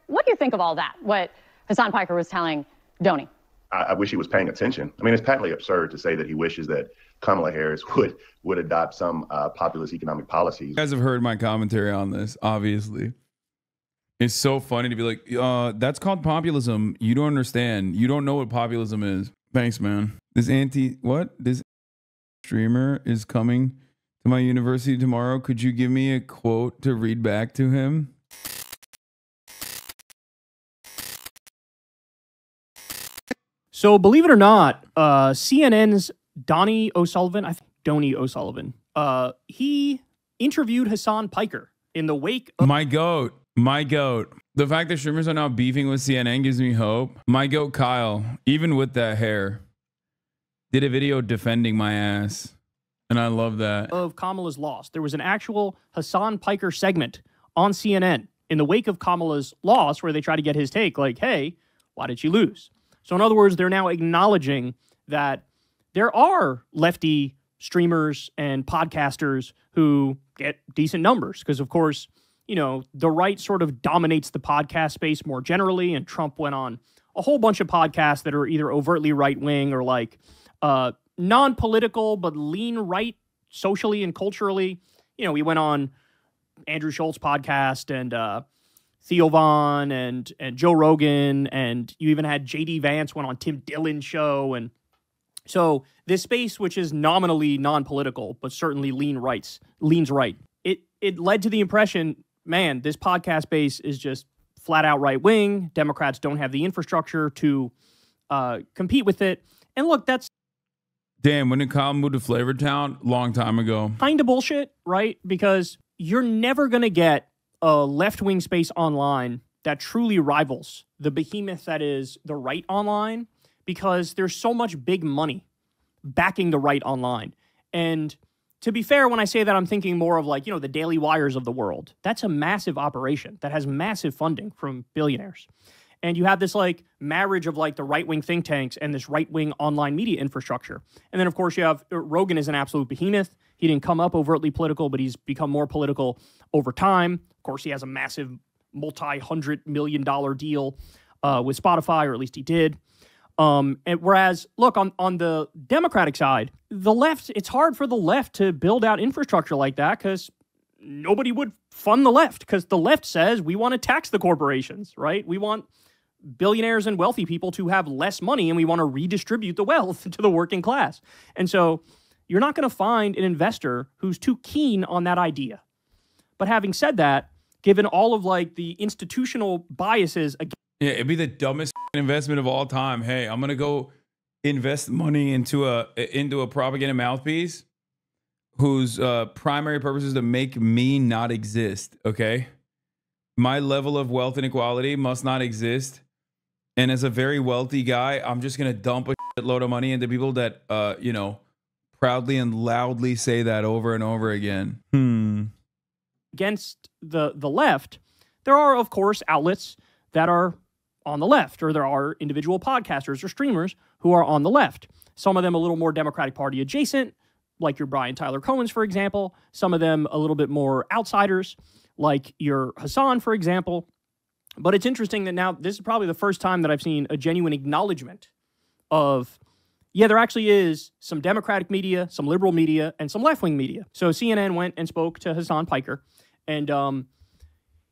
What do you think of all that, what Hasan Piker was telling Donnie? I wish he was paying attention. I mean, it's patently absurd to say that he wishes that Kamala Harris would adopt some populist economic policies. You guys have heard my commentary on this, obviously. It's so funny to be like, that's called populism. You don't understand. You don't know what populism is. Thanks, man. This streamer is coming to my university tomorrow. Could you give me a quote to read back to him? So believe it or not, CNN's Donnie O'Sullivan, he interviewed Hasan Piker in the wake of... My goat. The fact that streamers are now beefing with CNN gives me hope. My goat Kyle, even with that hair, did a video defending my ass. And I love that. Of Kamala's loss. There was an actual Hasan Piker segment on CNN in the wake of Kamala's loss where they try to get his take like, hey, why did she lose? So in other words, they're now acknowledging that there are lefty streamers and podcasters who get decent numbers because, of course, you know, the right sort of dominates the podcast space more generally, and Trump went on a whole bunch of podcasts that are either overtly right-wing or like non-political but lean right socially and culturally. You know, we went on Andrew Schultz's podcast and Theo Vaughn and Joe Rogan, and you even had J.D. Vance went on Tim Dillon's show. And so this space, which is nominally non-political, but certainly leans right, it led to the impression, man, this podcast base is just flat out right-wing. Democrats don't have the infrastructure to compete with it. And look, that's... Damn, when did Kyle move to Flavortown? Long time ago. Kind of bullshit, right? Because you're never going to get a left-wing space online that truly rivals the behemoth that is the right online, because there's so much big money backing the right online. And to be fair, when I say that, I'm thinking more of like, you know, the Daily Wires of the world. That's a massive operation that has massive funding from billionaires. And you have this like marriage of like the right-wing think tanks and this right-wing online media infrastructure. And then, of course, you have Rogan is an absolute behemoth. He didn't come up overtly political, but he's become more political over time. Of course, he has a massive multi-$100 million deal with Spotify, or at least he did. And whereas, look, on the Democratic side, the left, it's hard for the left to build out infrastructure like that because nobody would fund the left, because the left says we want to tax the corporations, right? We want billionaires and wealthy people to have less money, and we want to redistribute the wealth to the working class. And so you're not going to find an investor who's too keen on that idea. But having said that, given all of like the institutional biases... Yeah, it'd be the dumbest investment of all time. Hey, I'm going to go invest money into a propaganda mouthpiece whose primary purpose is to make me not exist, okay? My level of wealth inequality must not exist. And as a very wealthy guy, I'm just going to dump a shitload of money into people that, you know, proudly and loudly say that over and over again. Against the left, there are, of course, outlets that are on the left, or there are individual podcasters or streamers who are on the left. Some of them a little more Democratic Party adjacent, like your Brian Tyler Cohens, for example. Some of them a little bit more outsiders, like your Hasan, for example. But it's interesting that now this is probably the first time that I've seen a genuine acknowledgement of, yeah, there actually is some Democratic media, some liberal media, and some left-wing media. So CNN went and spoke to Hasan Piker. And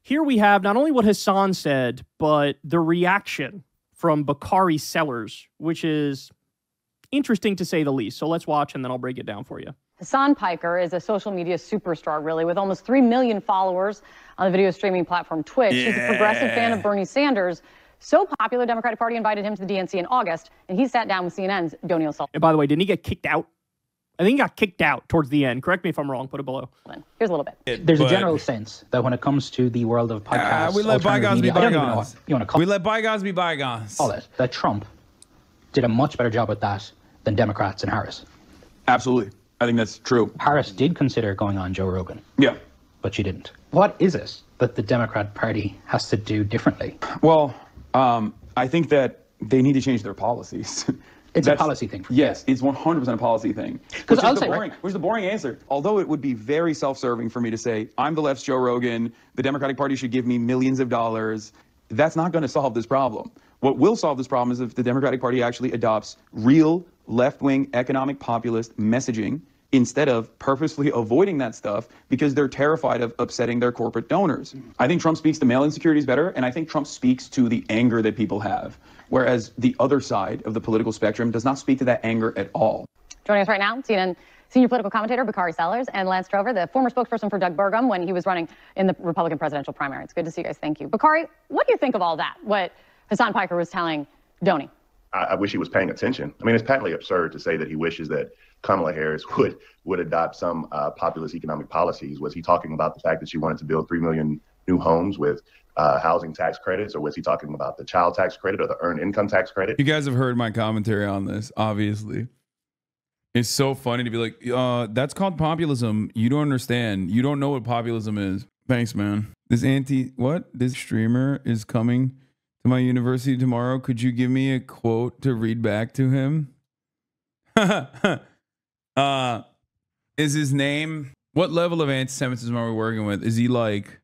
here we have not only what Hasan said, but the reaction from Bakari sellers, which is interesting to say the least. So let's watch, and then I'll break it down for you. Hasan Piker is a social media superstar, really, with almost 3 million followers on the video streaming platform Twitch. Yeah. He's a progressive fan of Bernie Sanders. So popular, Democratic Party invited him to the DNC in August, and he sat down with CNN's Donnie O'Sullivan. And by the way, didn't he get kicked out? I think he got kicked out towards the end. Correct me if I'm wrong. Put it below. Here's a little bit. There's a general sense that when it comes to the world of podcasts, we let bygones be bygones. We let bygones be bygones. All that Trump did a much better job at that than Democrats and Harris. Absolutely. I think that's true. Harris did consider going on Joe Rogan. Yeah. But she didn't. What is it that the Democrat Party has to do differently? Well, I think that they need to change their policies. It's a policy thing. Yes, it's 100% a policy thing. Which is the boring answer. Although it would be very self-serving for me to say, I'm the left's Joe Rogan, the Democratic Party should give me millions of dollars, that's not going to solve this problem. What will solve this problem is if the Democratic Party actually adopts real left-wing economic populist messaging instead of purposely avoiding that stuff because they're terrified of upsetting their corporate donors. I think Trump speaks to male insecurities better, and I think Trump speaks to the anger that people have, whereas the other side of the political spectrum does not speak to that anger at all. Joining us right now, CNN senior political commentator Bakari Sellers and Lance Trover, the former spokesperson for Doug Burgum when he was running in the Republican presidential primary. It's good to see you guys. Thank you. Bakari, what do you think of all that, what Hasan Piker was telling Doney? I wish he was paying attention. I mean, it's patently absurd to say that he wishes that Kamala Harris would adopt some populist economic policies. Was he talking about the fact that she wanted to build 3 million new homes with housing tax credits, or was he talking about the child tax credit or the earned income tax credit? You guys have heard my commentary on this, obviously. It's so funny to be like, that's called populism. You don't understand. You don't know what populism is. Thanks, man. This streamer is coming to my university tomorrow. Could you give me a quote to read back to him? Is his name, what level of anti-Semitism are we working with? Is he like,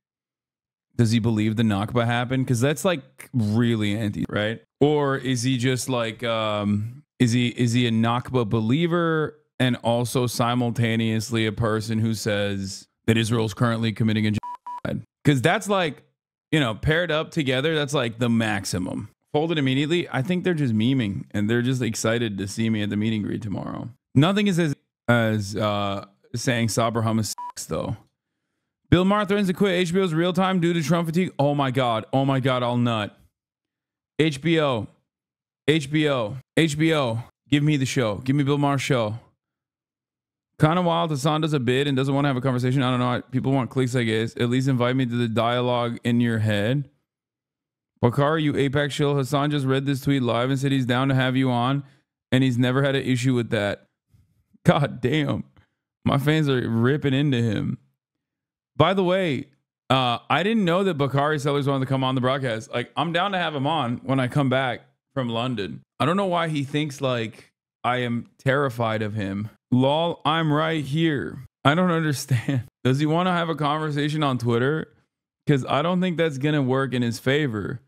does he believe the Nakba happened? Because that's like really anti, right? Or is he just like, is he a Nakba believer and also simultaneously a person who says that Israel's currently committing a genocide? Because that's like, you know, paired up together, that's like the maximum. Folded immediately, I think they're just memeing and they're just excited to see me at the meet and greet tomorrow. Nothing is as saying Sabra hummus though. Bill Maher threatens to quit HBO's real time due to Trump fatigue. Oh my God, I'll nut. HBO, give me the show. Give me Bill Maher's show. Kind of wild Hasan does a bid and doesn't want to have a conversation. I don't know. People want clicks, I guess. At least invite me to the dialogue in your head. Bakari, you Apex shill. Hasan just read this tweet live and said he's down to have you on, and he's never had an issue with that. God damn. My fans are ripping into him. By the way, I didn't know that Bakari Sellers wanted to come on the broadcast. Like, I'm down to have him on when I come back from London. I don't know why he thinks like I am terrified of him. Lol, I'm right here. I don't understand. Does he want to have a conversation on Twitter? Because I don't think that's going to work in his favor.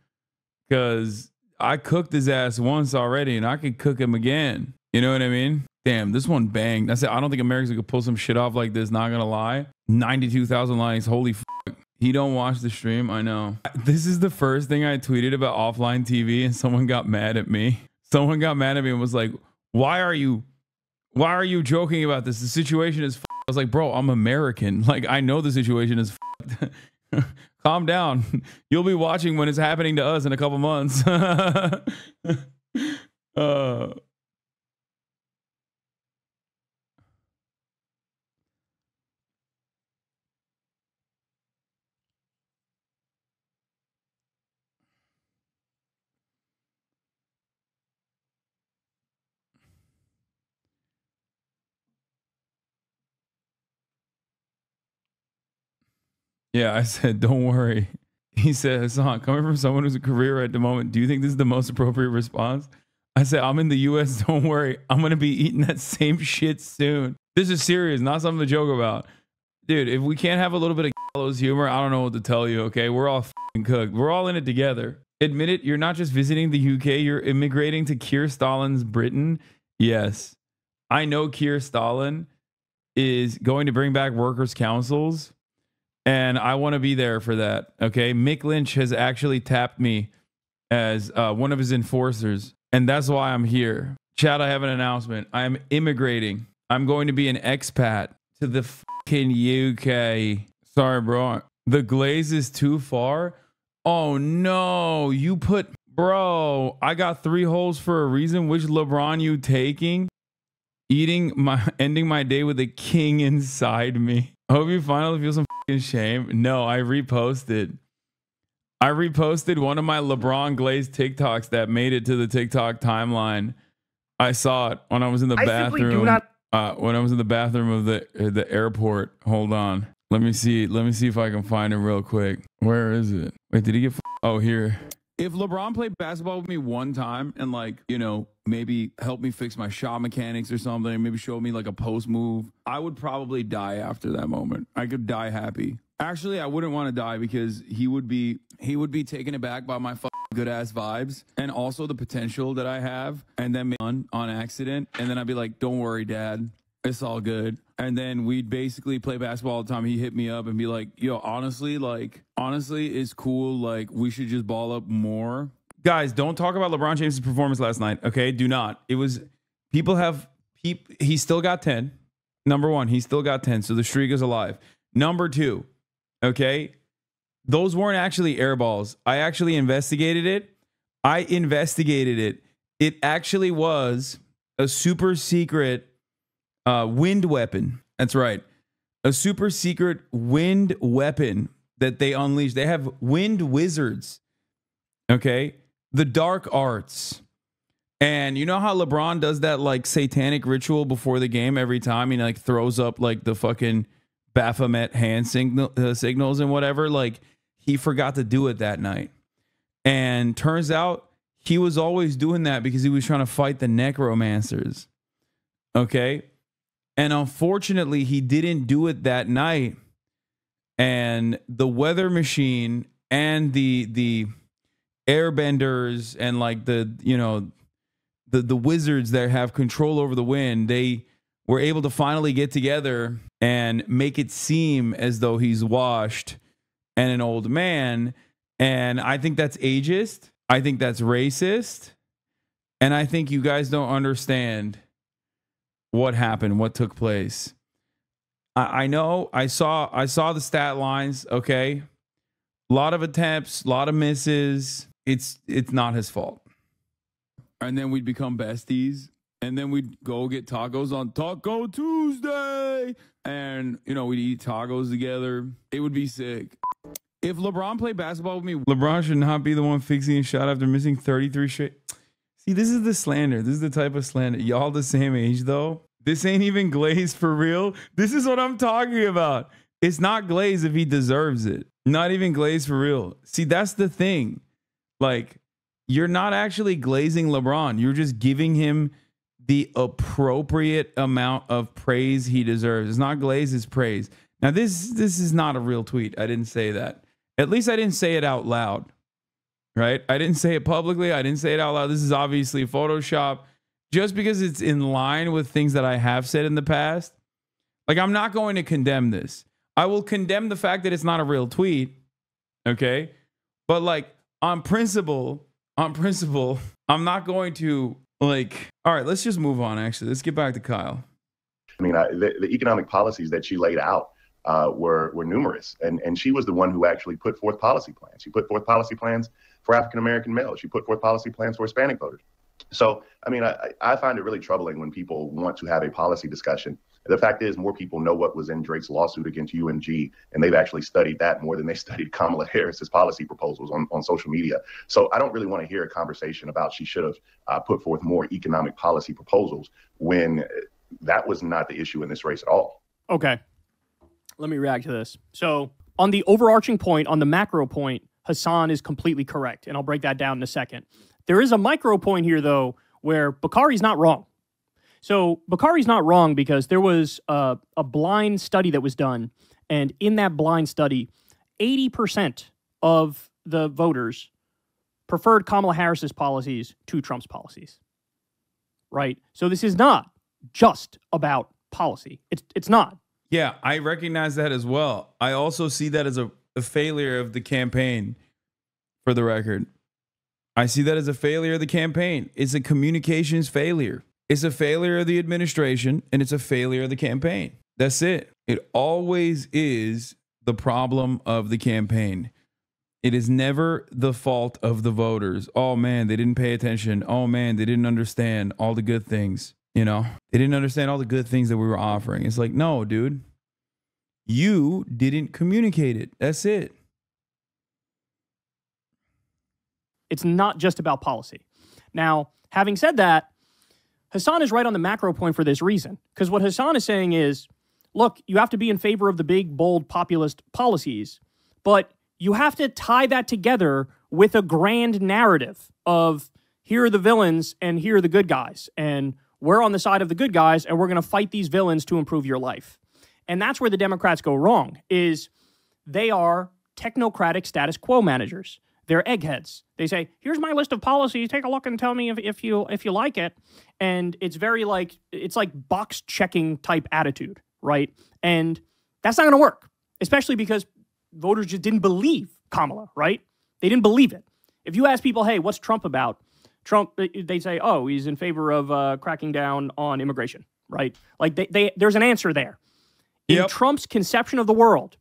Because I cooked his ass once already and I could cook him again. You know what I mean? Damn, this one banged. I said, I don't think Americans could pull some shit off like this. Not going to lie. 92,000 likes. Holy fuck. He don't watch the stream. I know. This is the first thing I tweeted about offline TV and someone got mad at me. Someone got mad at me and was like, why are you joking about this? The situation is I was like, bro, I'm American. Like, I know the situation is calm down. You'll be watching when it's happening to us in a couple months. Yeah, I said, don't worry. He said, Hasan, coming from someone who's a career at the moment, do you think this is the most appropriate response? I said, I'm in the US, don't worry. I'm going to be eating that same shit soon. This is serious, not something to joke about. Dude, if we can't have a little bit of gallows humor, I don't know what to tell you, okay? We're all f***ing cooked. We're all in it together. Admit it, you're not just visiting the UK, you're immigrating to Keir Stalin's Britain. Yes, I know Keir Stalin is going to bring back workers' councils. And I want to be there for that. Okay. Mick Lynch has actually tapped me as one of his enforcers. And that's why I'm here. Chad, I have an announcement. I am immigrating. I'm going to be an expat to the fucking UK. Sorry, bro. The glaze is too far. Oh, no. You put... Bro, I got 3 holes for a reason. Which LeBron you taking? Ending my day with a king inside me. I hope you finally feel some shame. No, I reposted one of my LeBron Glaze TikToks that made it to the TikTok timeline. I saw it when I was in the bathroom. When I was in the bathroom of the airport. Hold on. Let me see if I can find it real quick. Where is it? Wait, did he get oh, here. If LeBron played basketball with me one time and, like, you know, maybe help me fix my shot mechanics or something, maybe show me like a post move, I would probably die after that moment. I could die happy. Actually, I wouldn't want to die because he would be taken aback by my good ass vibes and also the potential that I have, and then on accident, and then I'd be like, "Don't worry, Dad, it's all good." And then we'd basically play basketball all the time. He'd hit me up and be like, "Yo, honestly, it's cool. Like, we should just ball up more." Guys, don't talk about LeBron James' performance last night. Okay, do not. He still got 10. Number one, he still got 10, so the streak is alive. Number two. Okay, those weren't actually air balls. I actually investigated it. It actually was a super secret wind weapon. That's right. A super secret wind weapon that they unleashed. They have wind wizards. Okay, the dark arts. And you know how LeBron does that like satanic ritual before the game every time? He like throws up like the fucking Baphomet hand signals and whatever. Like, he forgot to do it that night. And turns out he was always doing that because he was trying to fight the necromancers. Okay. And unfortunately, he didn't do it that night. And the weather machine and the airbenders and like the wizards that have control over the wind, they were able to finally get together and make it seem as though he's washed and an old man. And I think that's ageist. I think that's racist. And I think you guys don't understand what happened, what took place. I know I saw the stat lines. Okay. A lot of attempts, a lot of misses. It's not his fault. And then we'd become besties. And then we'd go get tacos on Taco Tuesday. And, we'd eat tacos together. It would be sick. If LeBron played basketball with me, LeBron should not be the one fixing a shot after missing 33 straight. See, this is the slander. This is the type of slander. Y'all the same age, though. This ain't even glazed for real. This is what I'm talking about. It's not glazed if he deserves it. Not even glazed for real. See, that's the thing. Like, you're not actually glazing LeBron. You're just giving him the appropriate amount of praise he deserves. It's not glaze, it's praise. Now, this is not a real tweet. I didn't say that. At least I didn't say it out loud, right? I didn't say it publicly. I didn't say it out loud. This is obviously Photoshop. Just because it's in line with things that I have said in the past. Like, I'm not going to condemn this. I will condemn the fact that it's not a real tweet, okay? But, like, on principle, I'm not going to, like, all right, let's just move on, actually. Let's get back to Kyle. I mean, the economic policies that she laid out were numerous. And she was the one who actually put forth policy plans. She put forth policy plans for African-American males. She put forth policy plans for Hispanic voters. So, I mean, I find it really troubling when people want to have a policy discussion. The fact is, more people know what was in Drake's lawsuit against UMG, and they've actually studied that more than they studied Kamala Harris's policy proposals on social media. So I don't really want to hear a conversation about she should have put forth more economic policy proposals when that was not the issue in this race at all. Okay. Let me react to this. So on the overarching point, on the macro point, Hasan is completely correct, and I'll break that down in a second. There is a micro point here, though, where Bakari's not wrong. So Bakari's not wrong because there was a blind study that was done, and in that blind study, 80% of the voters preferred Kamala Harris's policies to Trump's policies, right? So this is not just about policy. It's not. Yeah, I recognize that as well. I also see that as a failure of the campaign, for the record. I see that as a failure of the campaign. It's a communications failure. It's a failure of the administration, and it's a failure of the campaign. That's it. It always is the problem of the campaign. It is never the fault of the voters. Oh, man, they didn't pay attention. Oh, man, they didn't understand all the good things. You know, they didn't understand all the good things that we were offering. It's like, no, dude, you didn't communicate it. That's it. It's not just about policy. Now, having said that, Hasan is right on the macro point for this reason. Because what Hasan is saying is, look, you have to be in favor of the big, bold, populist policies, but you have to tie that together with a grand narrative of here are the villains and here are the good guys. And we're on the side of the good guys, and we're going to fight these villains to improve your life. And that's where the Democrats go wrong, is they are technocratic status quo managers. They're eggheads. They say, here's my list of policies. Take a look and tell me if you like it. And it's very like, it's like box checking type attitude, right? And that's not going to work, especially because voters just didn't believe Kamala, right? They didn't believe it. If you ask people, hey, what's Trump about? Trump, they say, oh, he's in favor of cracking down on immigration, right? Like there's an answer there. In Trump's conception of the world,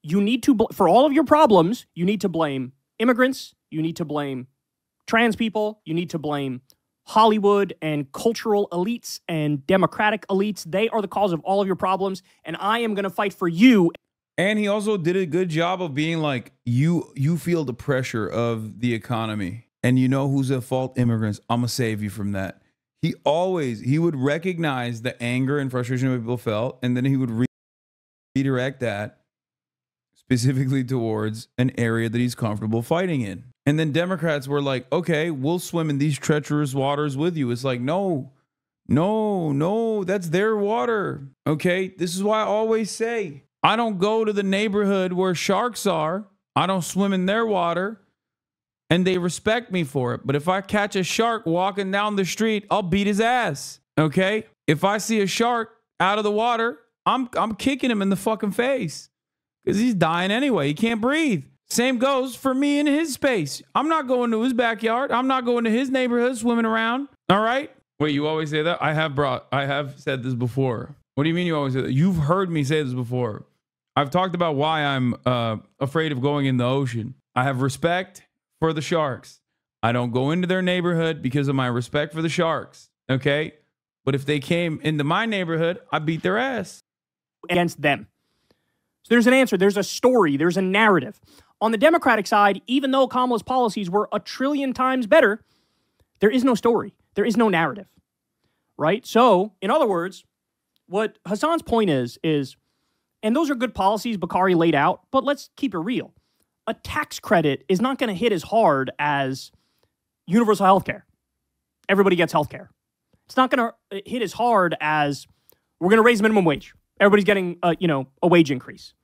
you need to, for all of your problems, you need to blame immigrants, you need to blame trans people, you need to blame Hollywood and cultural elites and democratic elites. They are the cause of all of your problems, and I am going to fight for you. And he also did a good job of being like, you feel the pressure of the economy, and you know who's at fault? Immigrants. I'm going to save you from that. He would recognize the anger and frustration that people felt, and then he would redirect that specifically towards an area that he's comfortable fighting in. And then Democrats were like, okay, we'll swim in these treacherous waters with you. It's like, no, that's their water. Okay, this is why I always say, I don't go to the neighborhood where sharks are. I don't swim in their water, and they respect me for it. But if I catch a shark walking down the street, I'll beat his ass. Okay, if I see a shark out of the water, I'm kicking him in the fucking face. Because he's dying anyway. He can't breathe. Same goes for me in his space. I'm not going to his backyard. I'm not going to his neighborhood swimming around. All right? Wait, you always say that? I have said this before. What do you mean you always say that? You've heard me say this before. I've talked about why I'm afraid of going in the ocean. I have respect for the sharks. I don't go into their neighborhood because of my respect for the sharks. Okay? But if they came into my neighborhood, I beat their ass. Against them. So there's an answer. There's a story. There's a narrative. On the Democratic side, even though Kamala's policies were 1 trillion times better, there is no story. There is no narrative, right? So, in other words, what Hasan's point is, and those are good policies Bakari laid out, but let's keep it real. A tax credit is not going to hit as hard as universal health care. Everybody gets health care. It's not going to hit as hard as we're going to raise minimum wage. Everybody's getting, a wage increase.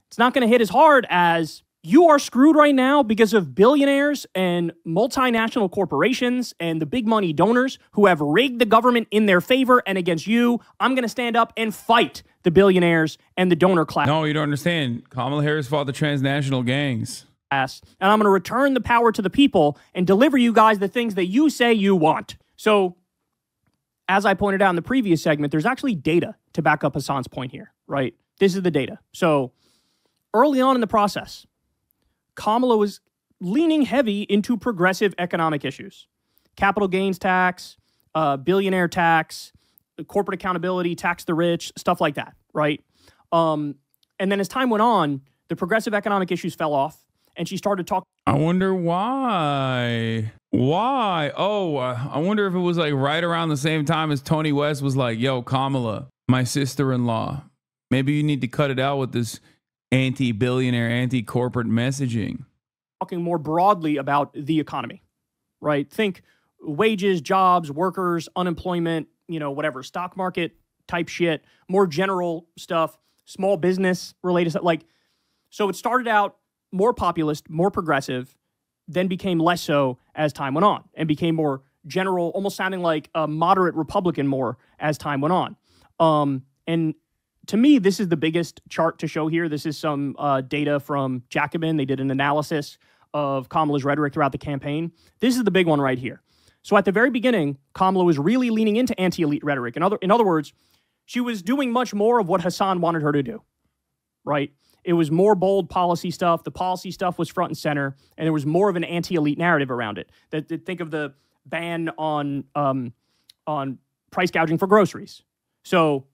It's not going to hit as hard as you are screwed right now because of billionaires and multinational corporations and the big money donors who have rigged the government in their favor and against you. I'm going to stand up and fight the billionaires and the donor class. No, you don't understand. Kamala Harris fought the transnational gangs. And I'm going to return the power to the people and deliver you guys the things that you say you want. So, as I pointed out in the previous segment, there's actually data to back up Hasan's point here, right? This is the data. So early on in the process, Kamala was leaning heavy into progressive economic issues. Capital gains tax, billionaire tax, corporate accountability, tax the rich, stuff like that, right? And then as time went on, the progressive economic issues fell off, and she started talking. I wonder why. Why? Oh, I wonder if it was like right around the same time as Tony West was like, yo, Kamala, my sister-in-law, maybe you need to cut it out with this anti-billionaire, anti-corporate messaging. Talking more broadly about the economy, right? Think wages, jobs, workers, unemployment, whatever, stock market type shit, more general stuff, small business related stuff. So it started out more populist, more progressive, then became less so as time went on and became more general, almost sounding like a moderate Republican more as time went on. And to me, this is the biggest chart to show here. This is some data from Jacobin. They did an analysis of Kamala's rhetoric throughout the campaign. This is the big one right here. So at the very beginning, Kamala was really leaning into anti-elite rhetoric. In other words, she was doing much more of what Hasan wanted her to do, right? It was more bold policy stuff. The policy stuff was front and center, and there was more of an anti-elite narrative around it. Think of the ban on price gouging for groceries. So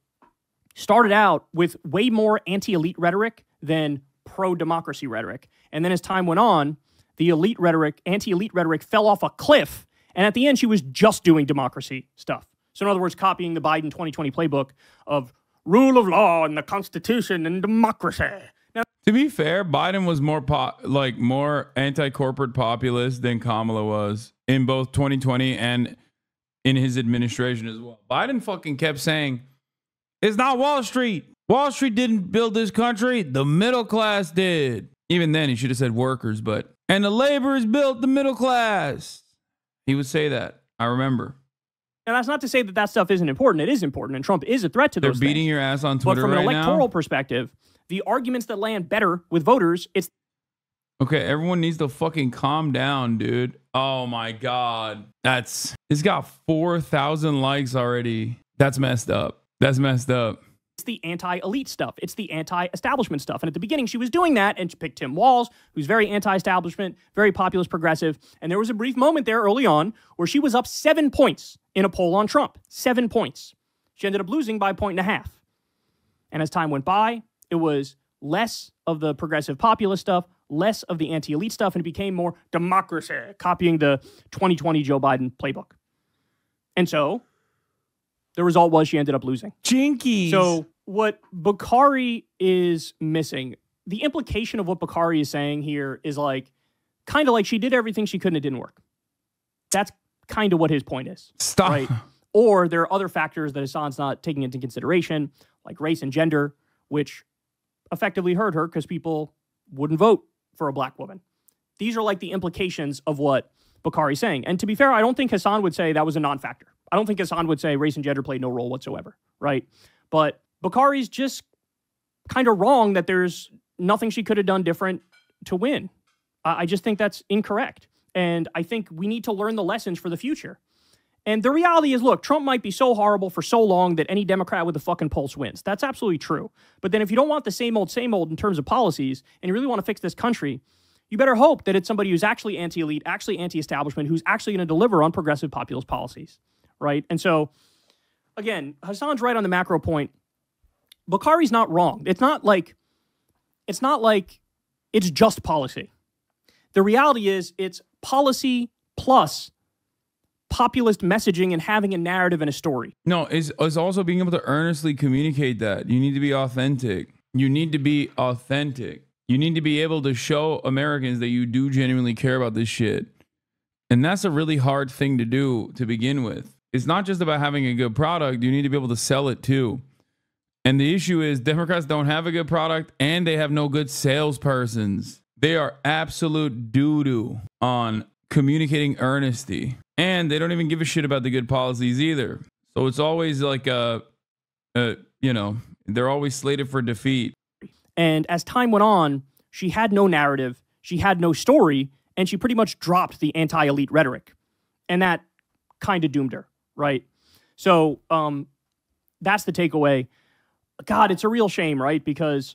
started out with way more anti-elite rhetoric than pro-democracy rhetoric. And then as time went on, the anti-elite rhetoric fell off a cliff. And at the end, she was just doing democracy stuff. So in other words, copying the Biden 2020 playbook of rule of law and the Constitution and democracy. Now, to be fair, Biden was more anti-corporate populist than Kamala was in both 2020 and in his administration as well. Biden fucking kept saying, it's not Wall Street. Wall Street didn't build this country. The middle class did. Even then, he should have said workers, but, and the laborers built the middle class. He would say that. I remember. And that's not to say that that stuff isn't important. It is important, and Trump is a threat to those things. They're beating your ass on Twitter right now. But from an electoral perspective, the arguments that land better with voters, it's... Okay, everyone needs to fucking calm down, dude. Oh my God. It's got 4,000 likes already. That's messed up. That's messed up. It's the anti-elite stuff. It's the anti-establishment stuff. And at the beginning, she was doing that, and she picked Tim Walz, who's very anti-establishment, very populist progressive. And there was a brief moment there early on where she was up 7 points in a poll on Trump. 7 points. She ended up losing by 1.5. And as time went by, it was less of the progressive populist stuff, less of the anti-elite stuff, and it became more democracy, copying the 2020 Joe Biden playbook. And so the result was she ended up losing. Jinkies. So what Bakari is missing, the implication of what Bakari is saying here is like, kind of like she did everything she could and it didn't work. That's kind of what his point is. Stop. Right? Or there are other factors that Hasan's not taking into consideration, like race and gender, which effectively hurt her because people wouldn't vote for a black woman. These are like the implications of what Bakari's saying. And to be fair, I don't think Hasan would say that was a non-factor. I don't think Hasan would say race and gender played no role whatsoever, right? But Bakari's just kind of wrong that there's nothing she could have done different to win. I just think that's incorrect. And I think we need to learn the lessons for the future. And the reality is, look, Trump might be so horrible for so long that any Democrat with a fucking pulse wins. That's absolutely true. But then if you don't want the same old in terms of policies, and you really want to fix this country, you better hope that it's somebody who's actually anti-elite, actually anti-establishment, who's actually going to deliver on progressive populist policies, right? And so, again, Hasan's right on the macro point. Bakari's not wrong. It's not like it's just policy. The reality is it's policy plus populist messaging and having a narrative and a story. No, it's also being able to earnestly communicate that. You need to be authentic. You need to be authentic. You need to be able to show Americans that you do genuinely care about this shit. And that's a really hard thing to do to begin with. It's not just about having a good product. You need to be able to sell it too. And the issue is Democrats don't have a good product and they have no good salespersons. They are absolute doo-doo on communicating earnesty. And they don't even give a shit about the good policies either. So it's always like they're always slated for defeat. And as time went on, she had no narrative, she had no story, and she pretty much dropped the anti-elite rhetoric. And that kind of doomed her, right? So that's the takeaway. God, it's a real shame, right? Because,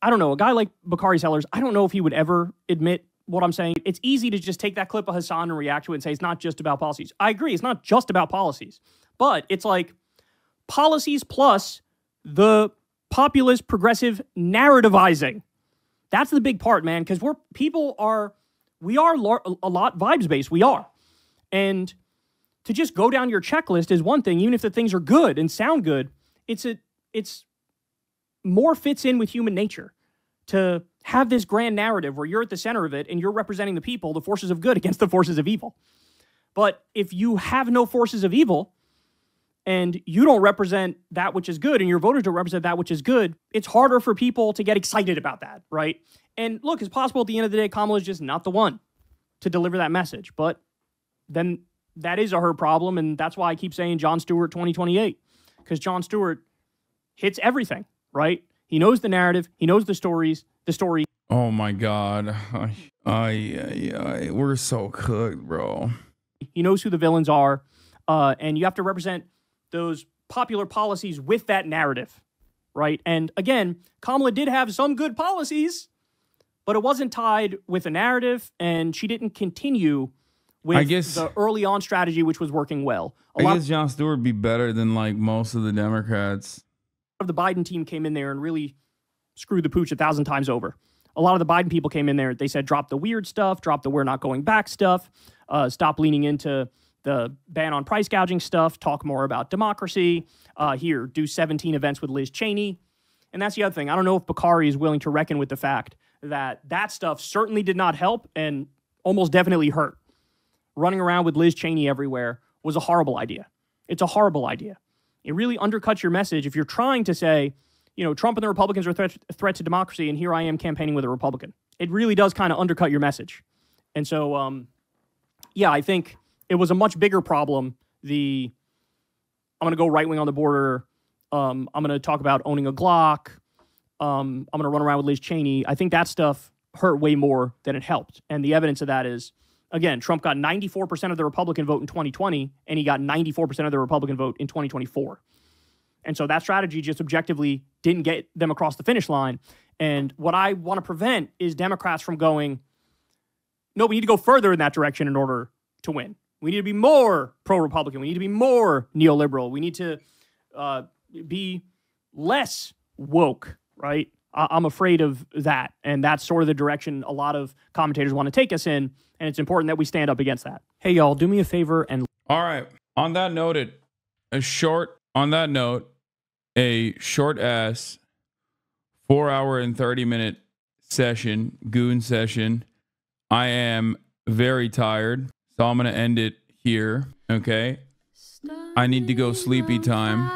I don't know, a guy like Bakari Sellers, I don't know if he would ever admit what I'm saying. It's easy to just take that clip of Hasan and react to it and say it's not just about policies. I agree, it's not just about policies. But it's like policies plus the populist progressive narrativizing. That's the big part, man, because we are a lot vibes-based. We are. And to just go down your checklist is one thing, even if the things are good and sound good, it's more fits in with human nature to have this grand narrative where you're at the center of it and you're representing the people, the forces of good against the forces of evil. But if you have no forces of evil and you don't represent that which is good and your voters don't represent that which is good, it's harder for people to get excited about that, right? And look, it's possible at the end of the day, Kamala is just not the one to deliver that message. But then that is her problem, and that's why I keep saying Jon Stewart 2028, because Jon Stewart hits everything, right? He knows the narrative, he knows the story. Oh my God. We're so cooked, bro. He knows who the villains are, and you have to represent those popular policies with that narrative, right? And again, Kamala did have some good policies, but it wasn't tied with a narrative, and she didn't continue with the early on strategy, which was working well. I guess Jon Stewart would be better than like most of the Democrats. The Biden team came in there and really screwed the pooch 1,000 times over. A lot of the Biden people came in there. They said, drop the weird stuff, drop the we're not going back stuff, stop leaning into the ban on price gouging stuff, talk more about democracy. Here, do 17 events with Liz Cheney. And that's the other thing. I don't know if Bakari is willing to reckon with the fact that that stuff certainly did not help and almost definitely hurt. Running around with Liz Cheney everywhere was a horrible idea. It's a horrible idea. It really undercuts your message if you're trying to say Trump and the Republicans are a threat to democracy, and here I am campaigning with a Republican. It really does kind of undercut your message. And so, yeah, I think it was a much bigger problem. I'm going to go right-wing on the border. I'm going to talk about owning a Glock. I'm going to run around with Liz Cheney. I think that stuff hurt way more than it helped. And the evidence of that is, again, Trump got 94% of the Republican vote in 2020, and he got 94% of the Republican vote in 2024. And so that strategy just objectively didn't get them across the finish line. And what I want to prevent is Democrats from going, no, we need to go further in that direction in order to win. We need to be more pro-Republican. We need to be more neoliberal. We need to be less woke, right? I'm afraid of that. And that's sort of the direction a lot of commentators want to take us in. And it's important that we stand up against that. Hey, y'all, do me a favor and... All right. On that note, a short-ass 4-hour and 30-minute session, goon session. I am very tired, so I'm going to end it here, okay? I need to go sleepy time.